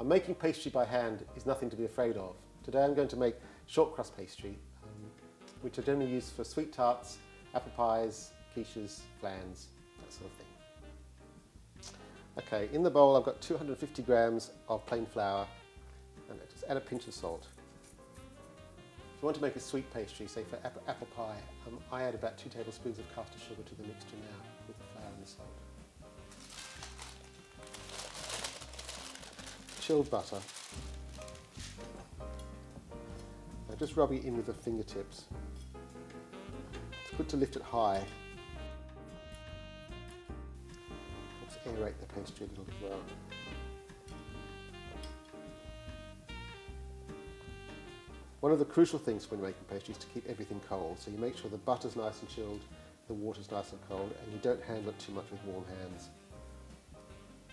Making pastry by hand is nothing to be afraid of. Today I'm going to make shortcrust pastry, which are generally used for sweet tarts, apple pies, quiches, flans, that sort of thing. Okay, in the bowl I've got 250 grams of plain flour, and just add a pinch of salt. If you want to make a sweet pastry, say for apple pie, I add about 2 tablespoons of caster sugar to the mixture now with the flour and the salt. Chilled butter. Now just rub it in with the fingertips. It's good to lift it high. Let's aerate the pastry a little as well. One of the crucial things when making pastry is to keep everything cold. So you make sure the butter's nice and chilled, the water's nice and cold, and you don't handle it too much with warm hands.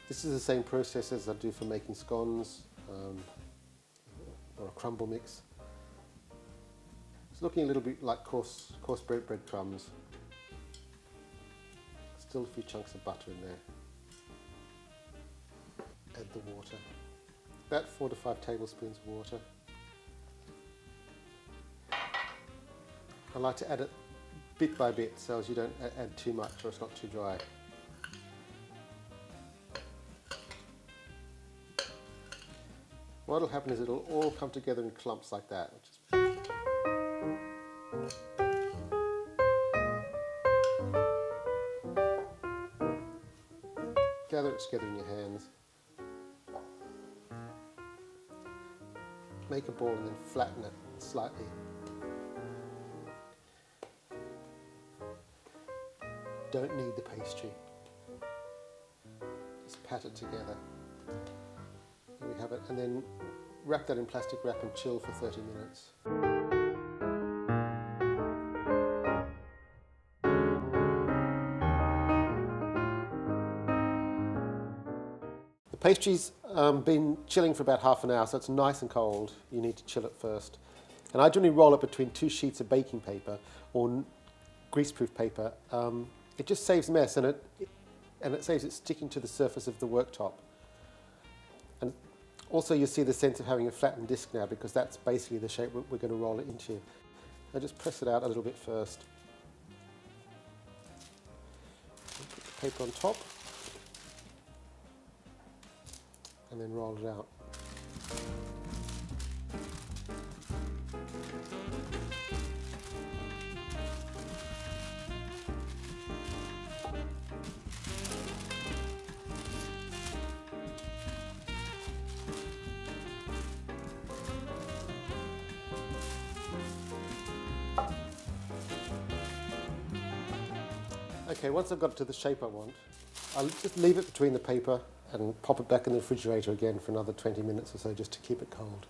This is the same process as I do for making scones or a crumble mix. It's looking a little bit like coarse breadcrumbs. Still a few chunks of butter in there. Add the water. About 4 to 5 tablespoons of water. I like to add it bit by bit so as you don't add too much or it's not too dry. What will happen is it will all come together in clumps like that. Gather it together in your hands. Make a ball and then flatten it slightly. Don't knead the pastry. Just pat it together. There we have it, and then wrap that in plastic wrap and chill for 30 minutes. The pastry's been chilling for about half an hour, so it's nice and cold. You need to chill it first. And I generally roll it between 2 sheets of baking paper or greaseproof paper. It just saves mess, and it saves it sticking to the surface of the worktop. And also you see the sense of having a flattened disc now, because that's basically the shape we're going to roll it into. Now just press it out a little bit first. Put the paper on top, and then roll it out. Okay, once I've got it to the shape I want, I'll just leave it between the paper and pop it back in the refrigerator again for another 20 minutes or so just to keep it cold.